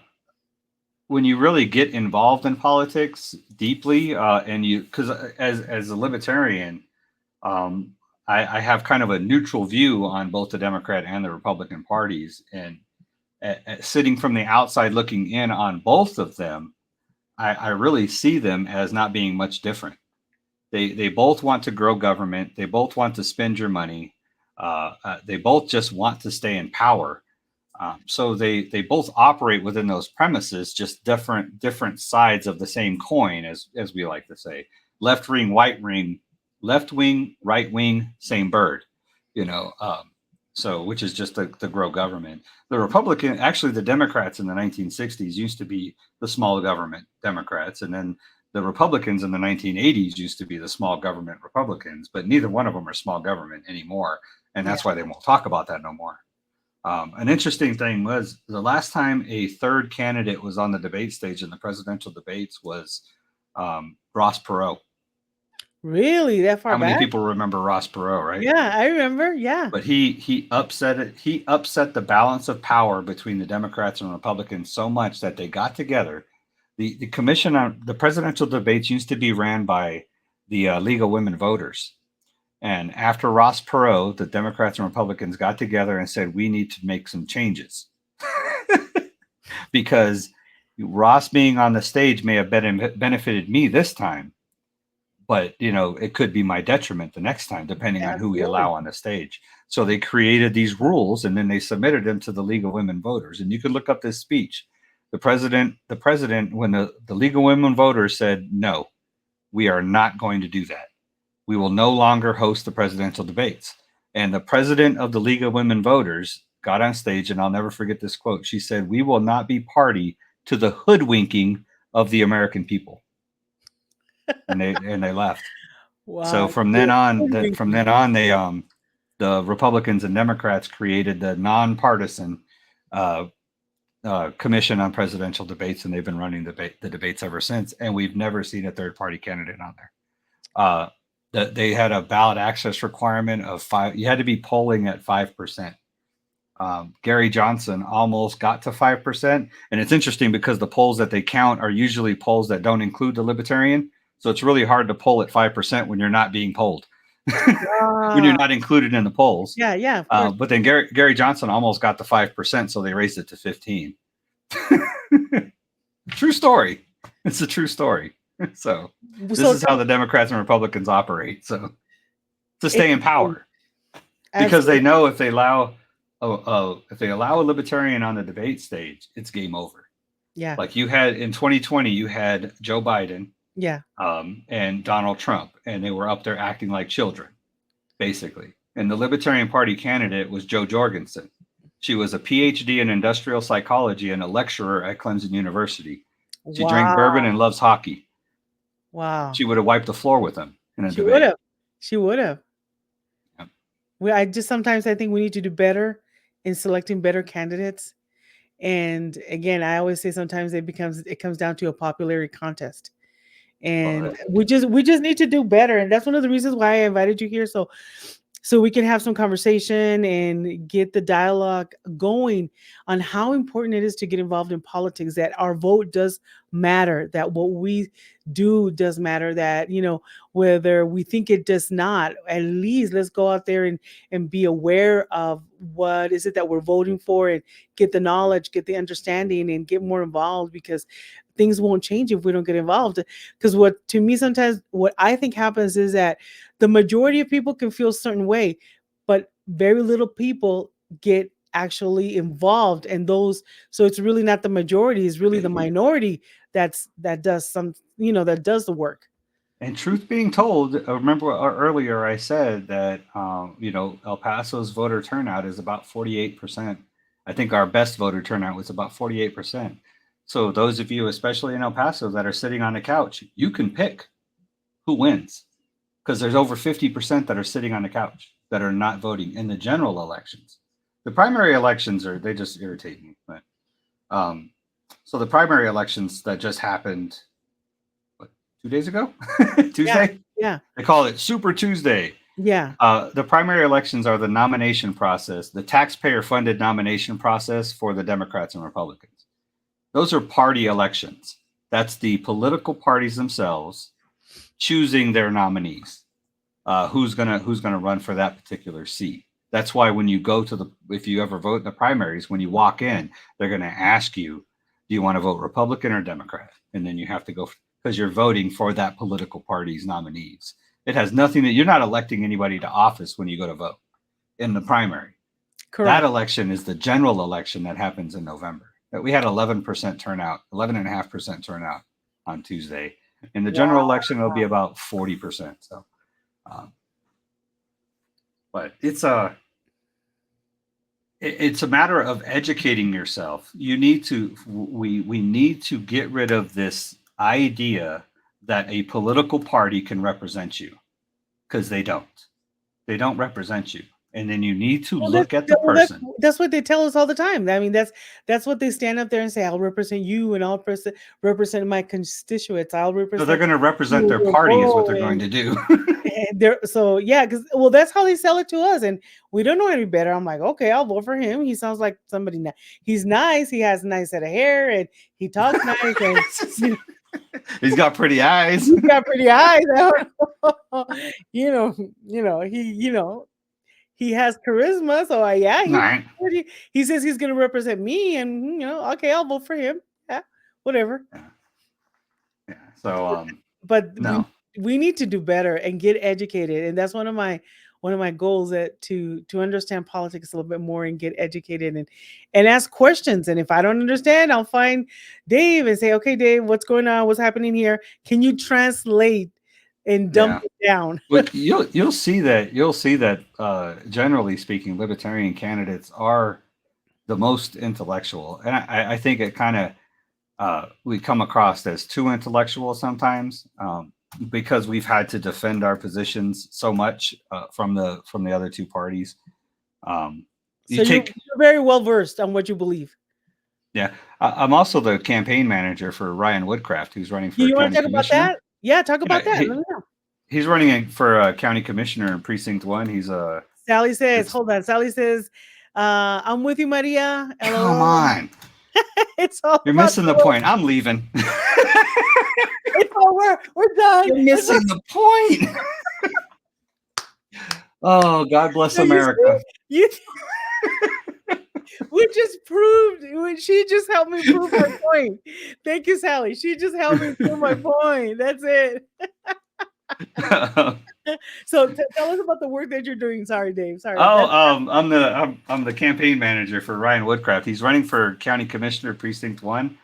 when you really get involved in politics deeply, and you because as a libertarian, um, I have kind of a neutral view on both the Democrat and the Republican parties, and sitting from the outside looking in on both of them, I really see them as not being much different. They both want to grow government. They both want to spend your money. They both just want to stay in power. So they both operate within those premises, just different sides of the same coin, as we like to say. Left wing, left wing, right wing, same bird. You know, so which is just the grow government. The Republican, actually, the Democrats in the 1960s used to be the small government Democrats, and then the Republicans in the 1980s used to be the small government Republicans. But neither one of them are small government anymore, and Yeah. that's why they won't talk about that no more. An interesting thing was the last time a third candidate was on the debate stage in the presidential debates was Ross Perot. Really, that far How many back? people remember Ross Perot, right? Yeah, I remember. Yeah. But he upset it. He upset the balance of power between the Democrats and Republicans so much that they got together. The commission on the presidential debates used to be ran by the League of Women Voters. And after Ross Perot, the Democrats and Republicans got together and said, we need to make some changes because Ross being on the stage may have benefited me this time, but it could be my detriment the next time, depending on who we Absolutely. allow on the stage. So they created these rules, and then they submitted them to the League of Women Voters. And you could look up this speech. The president, when the League of Women Voters said, no, we are not going to do that. We will no longer host the presidential debates. And the president of the League of Women Voters got on stage, and I'll never forget this quote. She said, "We will not be party to the hoodwinking of the American people." And they left. So Wow. from Yeah, then on, hoodwinking. the Republicans and Democrats created the nonpartisan uh, commission on presidential debates, and they've been running the debates ever since. And we've never seen a third party candidate on there. Uh, they had a ballot access requirement of 5. You had to be polling at 5%. Gary Johnson almost got to 5%, and it's interesting because the polls that they count are usually polls that don't include the Libertarian. So it's really hard to poll at 5% when you're not being polled, when you're Ah, not included in the polls. yeah, yeah, of course. But then Gary Johnson almost got to 5%, so they raised it to 15. True story. It's a true story. So this So is how the Democrats and Republicans operate. So to stay in interesting. power, because they Absolutely. know if they allow a libertarian on the debate stage, it's game over. Yeah, Like you had in 2020, you had Joe Biden yeah. and Donald Trump, and they were up there acting like children, basically. And the Libertarian Party candidate was Jo Jorgensen. She was a PhD in industrial psychology and a lecturer at Clemson University. She drank bourbon Wow, and loves hockey. wow. She would have wiped the floor with him in a She would debate. have. She would have. Yep. I just sometimes I think we need to do better in selecting better candidates. And again, I always say sometimes it comes down to a popularity contest. And But we just need to do better. And that's one of the reasons why I invited you here. So we can have some conversation and get the dialogue going on how important it is to get involved in politics, that our vote does matter, that what we do does matter, that whether we think it does not, at least let's go out there and be aware of what is it that we're voting for, and get the knowledge, get the understanding, and get more involved, because things won't change if we don't get involved. Because what to me sometimes what I think happens is that the majority of people can feel a certain way, but very little people get actually involved, and those so it's really not the majority, it's really the minority that does that does the work. and truth being told, remember earlier I said that El Paso's voter turnout is about 48%. I think our best voter turnout was about 48%. So those of you, especially in El Paso, that are sitting on the couch, you can pick who wins, because there's over 50% that are sitting on the couch that are not voting in the general elections. The primary elections they just irritate me. But um, so the primary elections that just happened, what, 2 days ago, Yeah, Tuesday, yeah, they call it Super Tuesday. yeah. The primary elections are the nomination process, the taxpayer funded nomination process for the Democrats and Republicans. Those are party elections. That's the political parties themselves choosing their nominees. Who's gonna run for that particular seat. That's why when you go to if you ever vote in the primaries, when you walk in, they're going to ask you, do you want to vote Republican or Democrat? And then you have to go, because you're voting for that political party's nominees. It has nothing that you're not electing anybody to office when you go to vote in the primary. That Correct. election is the general election that happens in November. We had 11% turnout, 11.5% turnout on Tuesday. In the general Wow. election, it'll be about 40%. So, um, but it's a matter of educating yourself. You need to we need to get rid of this idea that a political party can represent you, because they don't represent you. And then you need to Well, that's look at the that- well, that's person. that's what they tell us all the time. I mean, that's what they stand up there and say. I'll represent you, and represent my constituents. I'll So they're represent going to represent you, their your party is what vote, they're going to do. and they're so yeah. Because well, that's how they sell it to us, and we don't know any better. I'm like, okay, I'll vote for him. He sounds like somebody. He's nice. He has a nice set of hair, and he talks nice, and you know, He's got pretty eyes. he's got pretty eyes. you know, he has charisma, so yeah, Right. he says he's gonna represent me, and okay, I'll vote for him. Yeah. whatever. Yeah. Yeah. So But no. we need to do better and get educated, and that's one of my goals, that to understand politics a little bit more and get educated and ask questions. And if I don't understand, I'll find Dave and say, okay, Dave, what's going on, what's happening here, can you translate and dump Yeah. it down? Well, you'll see that generally speaking, libertarian candidates are the most intellectual, and I think it kind of we come across as too intellectual sometimes because we've had to defend our positions so much from the other two parties. Um, So you take you're very well versed on what you believe. Yeah, I'm also the campaign manager for Ryan Woodcraft, who's running Do for you want county to talk about commissioner. that? Yeah, talk Yeah, about that. Let me know. he's running for county commissioner in precinct one. He's Sally says, it's hold on. Sally says, I'm with you, Maria. come LOL. on, It's all you're about missing the you. point. I'm leaving. It's over. We're done. You're missing the point. Oh, God bless So you see, America. you we just proved. She just helped me prove my point. Thank you, Sally. She just helped me prove my point. That's it. So tell us about the work that you're doing. Sorry, Dave. Sorry. Oh, That's I'm the campaign manager for Ryan Woodcraft. He's running for county commissioner precinct one.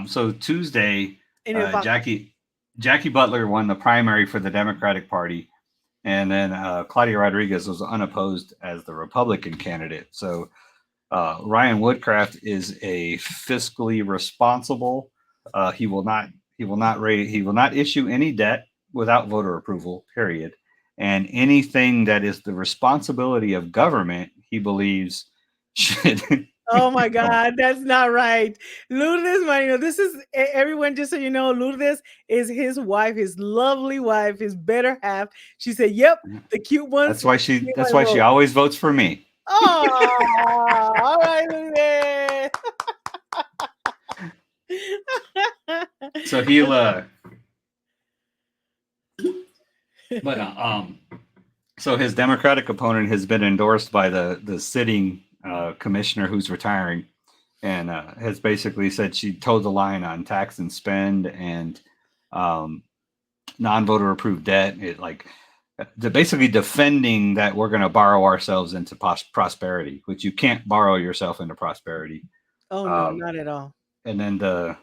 So Tuesday, in your box. Jackie Butler won the primary for the Democratic Party, and then Claudia Rodriguez was unopposed as the Republican candidate. So Ryan Woodcraft is a fiscally responsible. He will not he will not issue any debt without voter approval. Period. And anything that is the responsibility of government, he believes should. Oh my Come on. God, that's not right. Lourdes Marino, this is everyone, just so you know, Lourdes is his wife, his lovely wife, his better half. She said, yep, the cute ones get That's my why she vote. always votes for me. Oh, all right, Lourdes. So he'll but so his Democratic opponent has been endorsed by the sitting commissioner who's retiring, and has basically said she toed the line on tax and spend and um, non-voter approved debt. It like basically defending that we're going to borrow ourselves into prosperity, which you can't borrow yourself into prosperity. Oh no, Um, not at all. and then the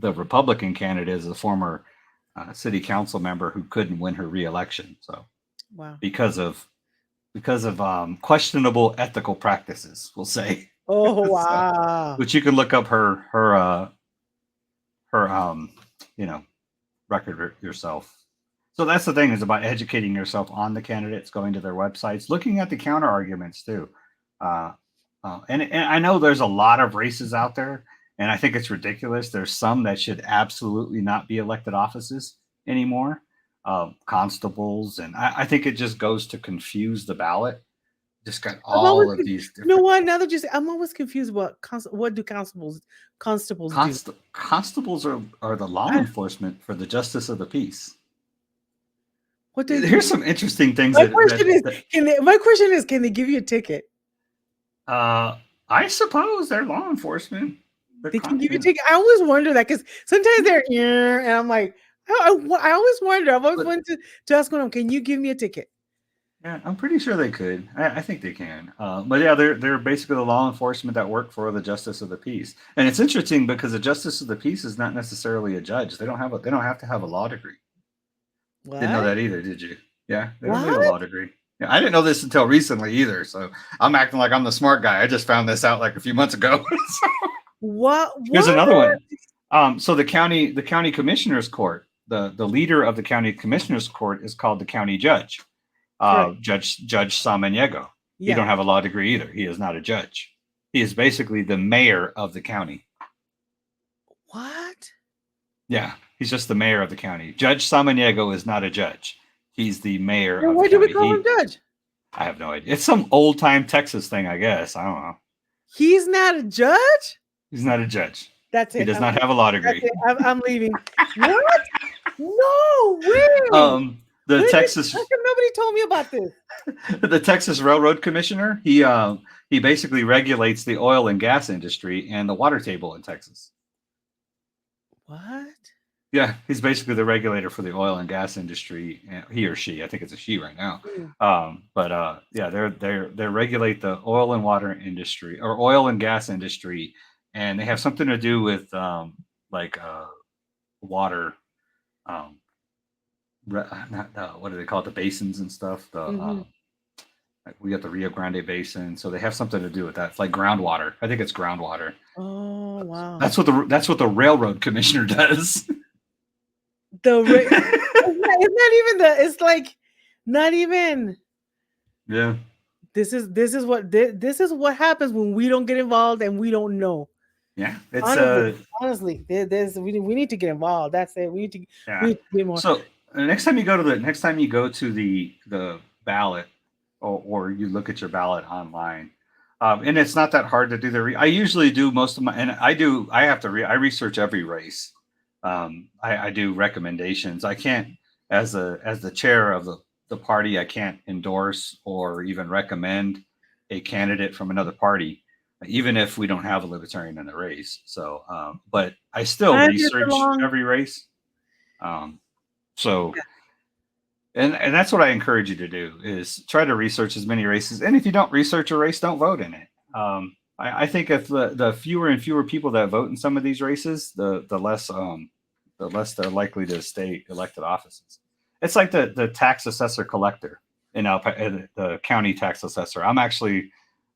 Republican candidate is a former city council member who couldn't win her reelection. So Wow. because of questionable ethical practices, we'll say. Oh So, wow. which you can look up her you know record yourself. So that's the thing, is about educating yourself on the candidates, going to their websites, looking at the counter arguments too. Uh, and I know there's a lot of races out there, and I think it's ridiculous. There's some that should absolutely not be elected offices anymore, constables, and I think it just goes to confuse the ballot. Just got I'm always all of these you know different what? Now that you say, I'm always confused about what do constables do? constables are the law I, enforcement for the justice of the peace. what they do? Here's some interesting things My question is, that my question is, can they give you a ticket? uh, I suppose they're law enforcement. They can give you a Yeah. ticket. I always wonder that because sometimes they're here, and I'm like, I always wonder. I've always But wanted to ask them, can you give me a ticket? yeah, I'm pretty sure they could. I think they can. But yeah, they're basically the law enforcement that work for the justice of the peace. And it's interesting because the justice of the peace is not necessarily a judge. They don't have to have a law degree. Didn't know What? that either, did you? Yeah, they don't need a What? law degree. Yeah, I didn't know this until recently either. So I'm acting like I'm the smart guy. I just found this out like a few months ago. So What? here's What? another one. So the county commissioners court, the leader of the county commissioners court is called the county judge, Correct. Judge Samaniego. He Yeah. don't have a law degree either. He is not a judge. He is basically the mayor of the county. What? Yeah, he's just the mayor of the county. Judge Samaniego is not a judge. He's the mayor Then of the why do we county. call him judge? I have no idea. It's some old time Texas thing, I guess. I don't know. He's not a judge. He's not a judge. That's He it. does not have a law That's degree. it. I'm leaving. What? No way. The When did, Texas how come nobody told me about this? the Texas Railroad Commissioner. He He basically regulates the oil and gas industry and the water table in Texas. What? Yeah, he's basically the regulator for the oil and gas industry. He or she, I think it's a she right now. Mm. But yeah, they regulate the oil and water industry or oil and gas industry, and they have something to do with like water. Um, not what do they call it? The basins and stuff. Mhm. Like we got the Rio Grande Basin, so they have something to do with that. It's like groundwater. I think it's groundwater. Oh, wow. That's what the railroad commissioner does. The ra it's not even it's like not even Yeah. this is what happens when we don't get involved and we don't know. Yeah, it's Honestly, honestly, there's we need to get involved. That's it. We yeah. need to get more. So next time you go to the ballot, or you look at your ballot online, and it's not that hard to do I usually do most of my, and I have to I research every race. I do recommendations. I can't, as the chair of the party, I can't endorse or even recommend a candidate from another party, even if we don't have a libertarian in the race. So, but I still I get research along. every race. Um, so, and that's what I encourage you to do is try to research as many races. And if you don't research a race, don't vote in it. I think if the fewer and fewer people that vote in some of these races, the less they're likely to stay elected offices. It's like the tax assessor collector the county tax assessor. I'm actually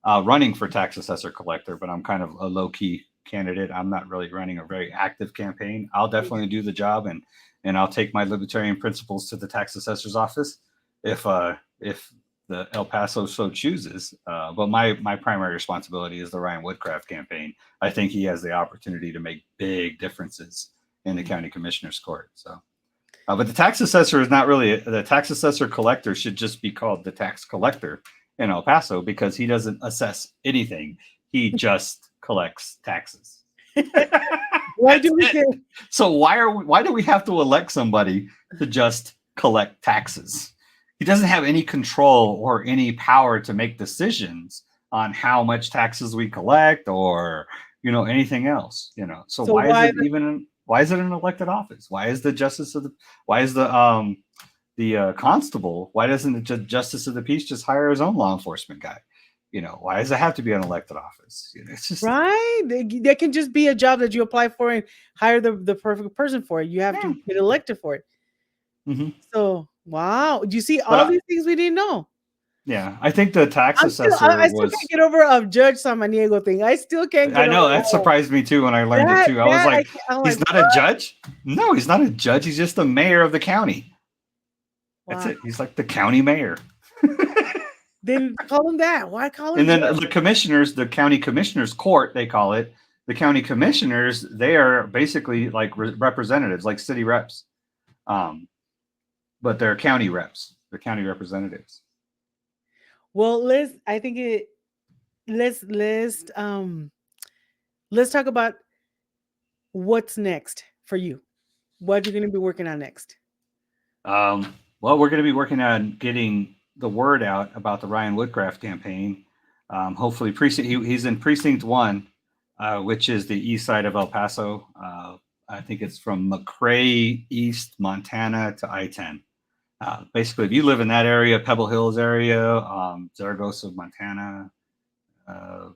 running for tax assessor collector, but I'm kind of a low key candidate. I'm not really running a very active campaign. I'll definitely do the job, and I'll take my libertarian principles to the tax assessor's office if the El Paso so chooses. But my primary responsibility is the Ryan Woodcraft campaign. I think he has the opportunity to make big differences in the county commissioner's court. So. But the tax assessor is not really the tax assessor collector should just be called the tax collector in El Paso because he doesn't assess anything. He just collects taxes. Why That's do we it. get So why do we have to elect somebody to just collect taxes? He doesn't have any control or any power to make decisions on how much taxes we collect or anything else. So so why is it an elected office? Why is the justice of the why is the constable, why doesn't the justice of the peace just hire his own law enforcement guy? Why does it have to be an elected office? It's just right? There can just be a job that you apply for and hire the perfect person for it. You have yeah. to get elected for it. Hmm. So wow, do you see But all these things we didn't know? yeah, I think the tax I assessor still can't was. get over a Judge Samaniego thing. I still can't I get over know that surprised me too when I learned it too. I was that. like, I'm like, he's not a judge? No, he's not a judge. He's just the mayor of the county. That's wow. it. He's like the county mayor. Then call him that. Why call him And then judge? the commissioners, the county commissioners court, they call it. The county commissioners, they are basically like representatives, like city reps. Um, but they're county reps. They're county representatives. Well, I think it let's let's um let's talk about what's next for you. What you're gonna be working on next. Well, we're going to be working on getting the word out about the Ryan Woodcraft campaign. Hopefully, he's in precinct 1, which is the east side of El Paso. I think it's from McRae East, Montana to I-10. Basically, if you live in that area, Pebble Hills area, Zaragoza, Montana, uh,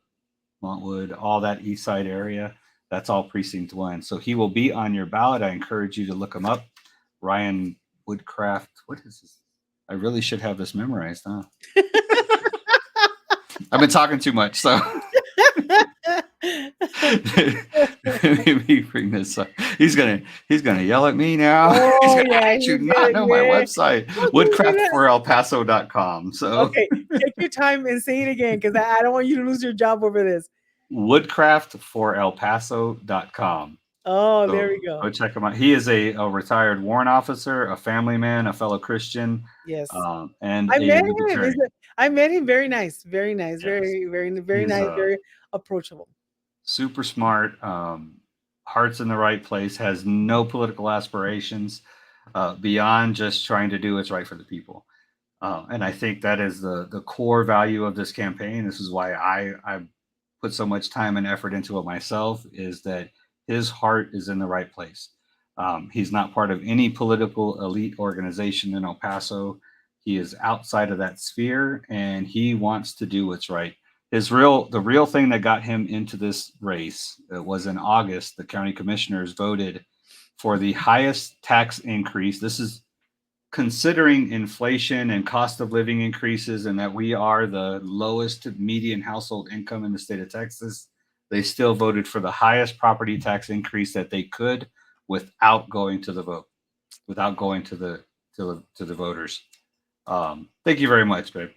Montwood, all that east side area, that's all precinct 1. So he will be on your ballot. I encourage you to look him up. Ryan Woodcraft. What is this? I really should have this memorized, huh? I've been talking too much, so let me bring this up. He's gonna yell at me now. He's Oh gonna, how yeah, did you he's not good. know my Yeah. website? Okay, Woodcraftforelpaso.com. So okay, take your time and say it again because I don't want you to lose your job over this. woodcraftforelpaso.com. Oh, there So we go. go check him out. He is a retired warrant officer, a family man, a fellow Christian, Yes. and I a met him. libertarian. I met him. Very nice. Very nice. Yes, Very he's nice. Very approachable. super smart, heart's in the right place, has no political aspirations beyond just trying to do what's right for the people. And I think that is the core value of this campaign. This is why I put so much time and effort into it myself, is that his heart is in the right place. He's not part of any political elite organization in El Paso. He is outside of that sphere, and he wants to do what's right. The real thing that got him into this race was in August. The county commissioners voted for the highest tax increase. This is considering inflation and cost of living increases, and that we are the lowest median household income in the state of Texas. They still voted for the highest property tax increase that they could without going to the vote, without going to the voters. Thank you very much, babe.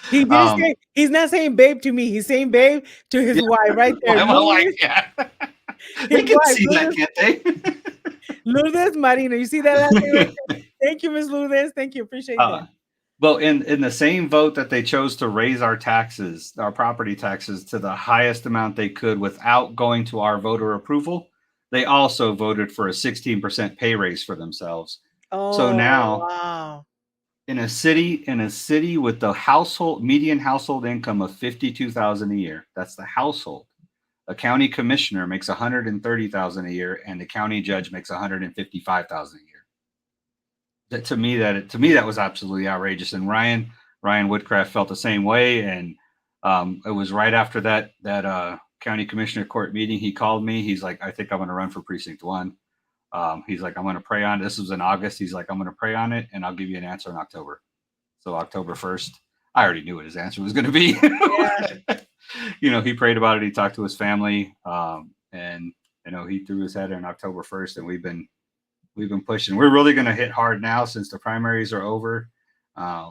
He didn't um, say, he's not saying babe to me. He's saying babe to his yeah, wife right there. my wife, Lourdes, yeah. his They can wife, see that, Lourdes, can't they? Lourdes Marino. You see that last name right there? Thank you, Miss Lourdes. Thank you. Appreciate that. uh, Well, in the same vote that they chose to raise our taxes, our property taxes, to the highest amount they could without going to our voter approval, they also voted for a 16% pay raise for themselves. So Oh, now, wow. in a city with the household median household income of 52,000 a year, that's the household. A county commissioner makes 130,000 a year, and the county judge makes 155,000 a year. That was absolutely outrageous. And Ryan Woodcraft felt the same way. And it was right after that county commissioner court meeting. He called me. He's like, I think I'm going to run for precinct 1. He's like, I'm going to pray on it. This was in August. He's like, I'm going to pray on it, and I'll give you an answer in October. So October 1st. I already knew what his answer was going to be. Yeah. He prayed about it. He talked to his family, and he threw his head in October 1st, and we've been pushing. We're really going to hit hard now since the primaries are over.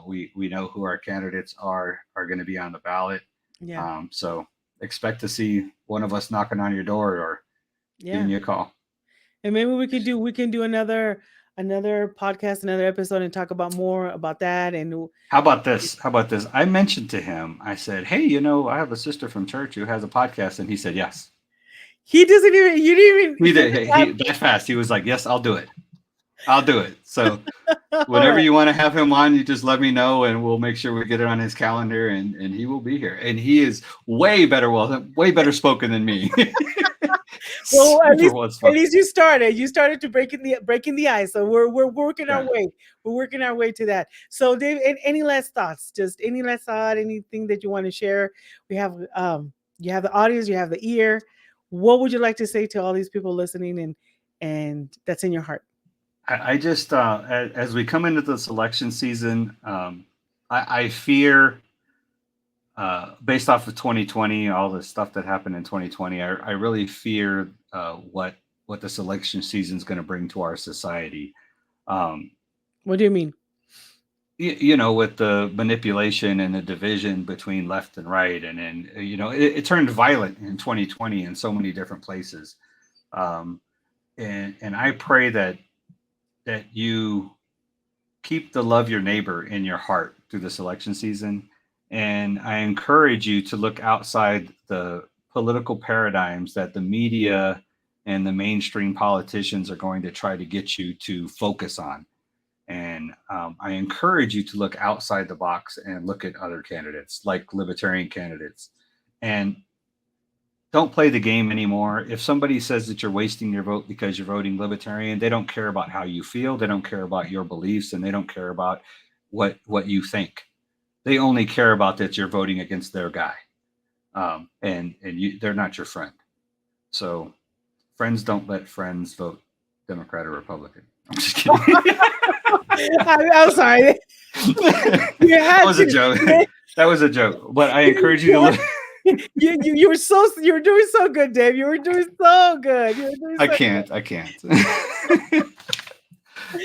We know who our candidates are going to be on the ballot. Yeah. So expect to see one of us knocking on your door or giving Yeah. you a call. And maybe we can do another podcast, another episode, and talk about more about that. And How about this? How about this? I mentioned to him, I said, hey, I have a sister from church who has a podcast. And he said, yes. he doesn't even you didn't even He send did. the He that fast. He was like, yes, I'll do it. I'll do it. So time. All whenever right. you want to have him on, you just let me know, and we'll make sure we get it on his calendar, and he will be here. And he is way better spoken than me. Well, at Super least well at spoken. least you started. You started to breaking the ice. So we're working our Yeah. way. We're working our way to that. So, Dave, any last thoughts? Just any last thought? Anything that you want to share? We have you have the audience, you have the ear. What would you like to say to all these people listening and that's in your heart? I just as we come into this election season, I fear, based off of 2020, all the stuff that happened in 2020, I really fear what this election season is going to bring to our society. Um, What do you mean? with the manipulation and the division between left and right, and it turned violent in 2020 in so many different places. Um, and I pray that you keep the love your neighbor in your heart through this election season. And I encourage you to look outside the political paradigms that the media and the mainstream politicians are going to try to get you to focus on. And I encourage you to look outside the box and look at other candidates, like libertarian candidates. And don't play the game anymore. If somebody says that you're wasting your vote because you're voting libertarian, they don't care about how you feel. They don't care about your beliefs, and they don't care about what you think. They only care about that you're voting against their guy, and they're not your friend. So friends don't let friends vote Democrat or Republican. I'm just kidding. I'm sorry. You That had was a to. joke. That was a joke. But I encourage you to look. You were doing so good, Dave. You were doing so good. You were doing I so can't. I can't.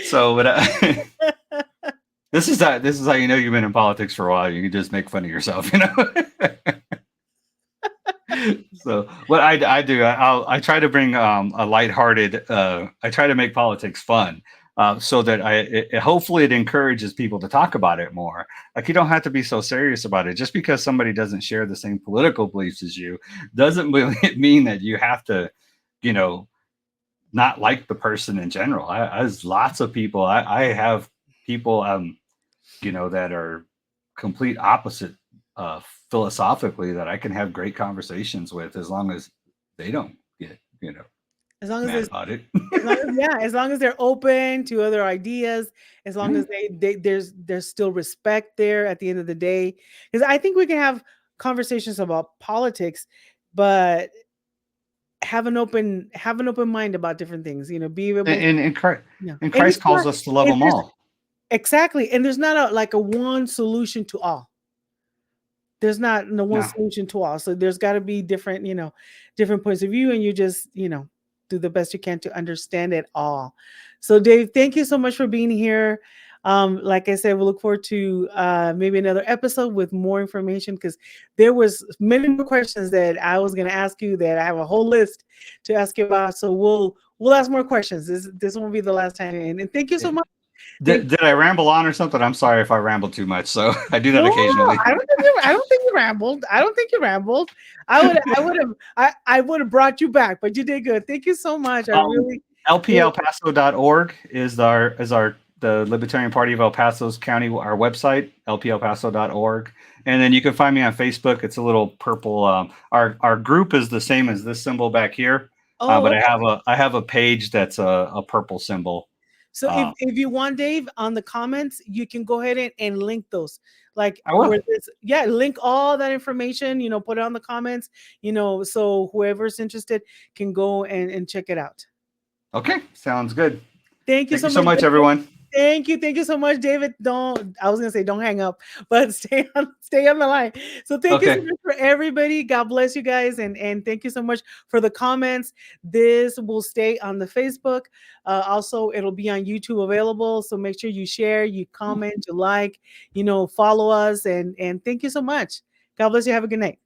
So, but good. this is how you know you've been in politics for a while. You can just make fun of yourself. So what I do, I try to bring a lighthearted. I try to make politics fun, so that hopefully it encourages people to talk about it more. Like, you don't have to be so serious about it. Just because somebody doesn't share the same political beliefs as you doesn't really mean that you have to, you know, not like the person in general. There's lots of people. I have people. that are complete opposite uh, philosophically that I can have great conversations with as long as they don't get As long as mad there's about it. as long as yeah, as long as they're open to other ideas, as long Yeah. as there's still respect there at the end of the day. Because I think we can have conversations about politics, but have an open mind about different things. Be able to, And Christ, yeah. and And Christ it's calls not us to love and them there's all. exactly, and there's not a like a one solution to all. There's not no one No. solution to all. So there's got to be different, different points of view, and you just, do the best you can to understand it all. So Dave, thank you so much for being here. Like I said, we look forward to maybe another episode with more information because there was many more questions that I was going to ask you that I have a whole list to ask you about. So we'll ask more questions. This won't be the last time. And thank you so much. Thank Did I ramble on or something? I'm sorry if I ramble too much. So I do that No, occasionally. I don't think you rambled. I don't think you rambled. I would have brought you back, but you did good. Thank you so much. I Um, really, really lplpaso.org is the Libertarian Party of El Paso's county, our website, lplpaso.org. And then you can find me on Facebook. It's a little purple. Our group is the same as this symbol back here, oh, but okay. I have a page that's a purple symbol. So Uh, if you want, Dave, on the comments, you can go ahead and link those. Like I will. where this, yeah, link all that information, put it on the comments, so whoever's interested can go and check it out. Okay, sounds good. Thank you Thank so you so much, much, David. everyone. Thank you so much, David. I was gonna say don't hang up, but stay on the line. So thank you so Okay. much for everybody. God bless you guys, and thank you so much for the comments. This will stay on the Facebook. Also, it'll be on YouTube available. So make sure you share, you comment, you like, follow us, and thank you so much. God bless you. Have a good night.